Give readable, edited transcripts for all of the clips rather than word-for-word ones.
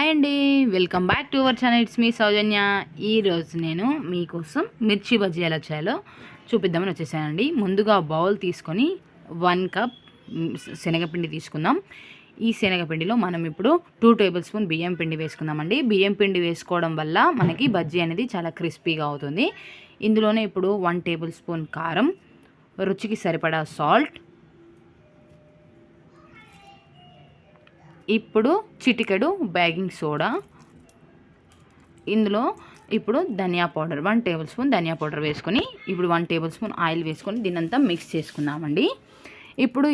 Hi అండి, welcome back to our channel. It's me Soujanya. ఈరోజు నేను మీకోసం మిర్చి బజ్జీ ఎలా చేయాలో చూపిద్దామని వచ్చేసానండి. ముందుగా బౌల్ తీసుకొని 1 కప్ శనగపిండి తీసుకుందాం. ఈ శనగపిండిలో మనం ఇప్పుడు 2 టేబుల్ స్పూన్ బియ్యం పిండి వేసుకుందామండి. బియ్యం పిండి వేసుకోవడం వల్ల మనకి బజ్జీ అనేది చాలా క్రిస్పీగా అవుతుంది. ఇందులోనే ఇప్పుడు 1 టేబుల్ స్పూన్ కారం, రుచికి సరిపడా సాల్ట్, ఇప్పుడు చిటికెడు బేకింగ్ సోడా, ఇందులో ఇప్పుడు ధనియా పౌడర్ 1 టేబుల్ స్పూన్ ధనియా పౌడర్ వేసుకొని ఇప్పుడు 1 టేబుల్ స్పూన్ ఆయిల్ వేసుకొని దీన్నంతా మిక్స్ చేసుకుందామండి. ఇప్పుడు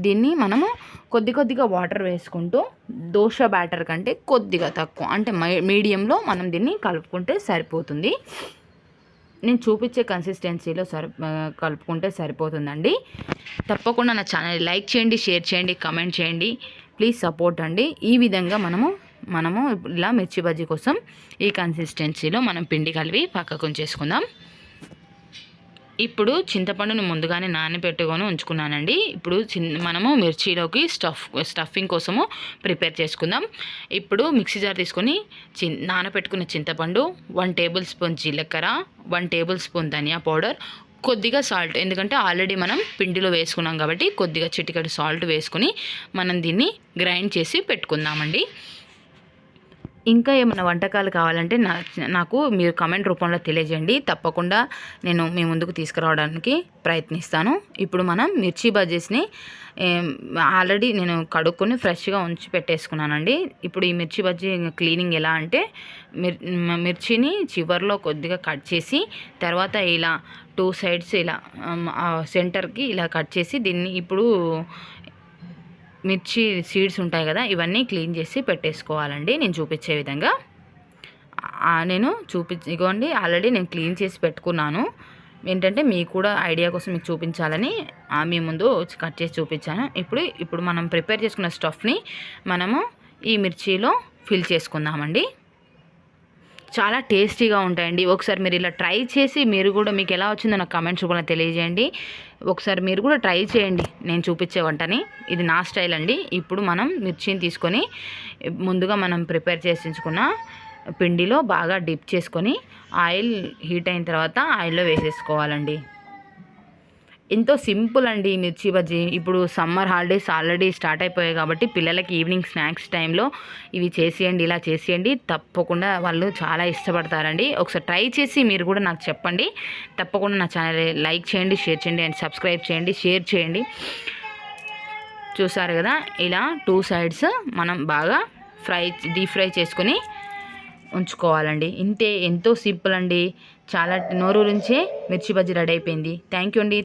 దీన్ని మనము కొద్దిగా వాటర్ వేసుకుంటూ దోశ బ్యాటర్ కంటే కొద్దిగా తక్కువ అంటే మీడియంలో మనం దీన్ని కలుపుకుంటే సరిపోతుంది. నేను చూపించే కన్సిస్టెన్సీలో కలుపుకుంటే సరిపోతుందండి. తప్పకుండా నా ఛానల్ లైక్ చేయండి, షేర్ చేయండి, కమెంట్ చేయండి. ప్లీజ్ సపోర్ట్ అండి. ఈ విధంగా మనము ఇలా మిర్చి బజ్జీ కోసం ఈ కన్సిస్టెన్సీలో మనం పిండి కలిపి పక్కకు ఉంచేసుకుందాం. ఇప్పుడు చింతపండుని ముందుగానే నానబెట్టుకొని ఉంచుకున్నానండి. ఇప్పుడు మనము మిర్చిలోకి స్టఫింగ్ కోసము ప్రిపేర్ చేసుకుందాం. ఇప్పుడు మిక్సీ జార్ తీసుకొని నానబెట్టుకున్న చింతపండు, 1 టేబుల్ స్పూన్ జీలకర్ర, 1 టేబుల్ స్పూన్ ధనియా పౌడర్, కొద్దిగా సాల్ట్, ఎందుకంటే ఆల్రెడీ మనం పిండిలో వేసుకున్నాం కాబట్టి కొద్దిగా చిటికెడు సాల్ట్ వేసుకొని మనం దీన్ని గ్రైండ్ చేసి పెట్టుకుందామండి. ఇంకా ఏమైనా వంటకాలు కావాలంటే నాకు మీరు కామెంట్ రూపంలో తెలియజేయండి. తప్పకుండా నేను మీ ముందుకు తీసుకురావడానికి ప్రయత్నిస్తాను. ఇప్పుడు మనం మిర్చి బజ్జీస్ని ఆల్రెడీ నేను కడుక్కొని ఫ్రెష్గా ఉంచి పెట్టేసుకున్నానండి. ఇప్పుడు ఈ మిర్చి బజ్జీ క్లీనింగ్ ఎలా అంటే మిర్చిని చివర్లో కొద్దిగా కట్ చేసి తర్వాత ఇలా 2 సైడ్స్ ఇలా సెంటర్కి ఇలా కట్ చేసి దీన్ని ఇప్పుడు మిర్చి సీడ్స్ ఉంటాయి కదా, ఇవన్నీ క్లీన్ చేసి పెట్టేసుకోవాలండి. నేను చూపించే విధంగా ఇగోండి ఆల్రెడీ నేను క్లీన్ చేసి పెట్టుకున్నాను. ఏంటంటే మీకు కూడా ఐడియా కోసం మీకు చూపించాలని మీ ముందు కట్ చేసి చూపించాను. ఇప్పుడు మనం ప్రిపేర్ చేసుకున్న స్టఫ్ని మనము ఈ మిర్చిలో ఫిల్ చేసుకుందామండి. చాలా టేస్టీగా ఉంటాయండి. ఒకసారి మీరు ఇలా ట్రై చేసి మీరు కూడా మీకు ఎలా వచ్చిందో నాకు కామెంట్స్ రూపంలో తెలియజేయండి. ఒకసారి మీరు కూడా ట్రై చేయండి నేను చూపించే వంటని. ఇది నా స్టైల్ అండి. ఇప్పుడు మనం మిర్చిని తీసుకొని ముందుగా మనం ప్రిపేర్ చేసించుకున్న పిండిలో బాగా డిప్ చేసుకొని ఆయిల్ హీట్ అయిన తర్వాత ఆయిల్లో వేసేసుకోవాలండి. ఎంతో సింపుల్ అండి ఈ మిర్చి బజ్జీ. ఇప్పుడు సమ్మర్ హాలిడేస్ ఆల్రెడీ స్టార్ట్ అయిపోయాయి కాబట్టి పిల్లలకి ఈవినింగ్ స్నాక్స్ టైంలో ఇవి చేసేయండి, ఇలా చేసేయండి. తప్పకుండా వాళ్ళు చాలా ఇష్టపడతారండి. ఒకసారి ట్రై చేసి మీరు కూడా నాకు చెప్పండి. తప్పకుండా నా ఛానల్ లైక్ చేయండి, షేర్ చేయండి అండ్ సబ్స్క్రైబ్ చేయండి, షేర్ చేయండి. చూసారు కదా, ఇలా 2 సైడ్స్ మనం బాగా డీప్ ఫ్రై చేసుకొని ఉంచుకోవాలండి. ఇంతే, ఎంతో సింపుల్ అండి. చాలా నోరూరించే మిర్చి బజ్జీ రెడీ అయిపోయింది. థ్యాంక్ యూ అండి.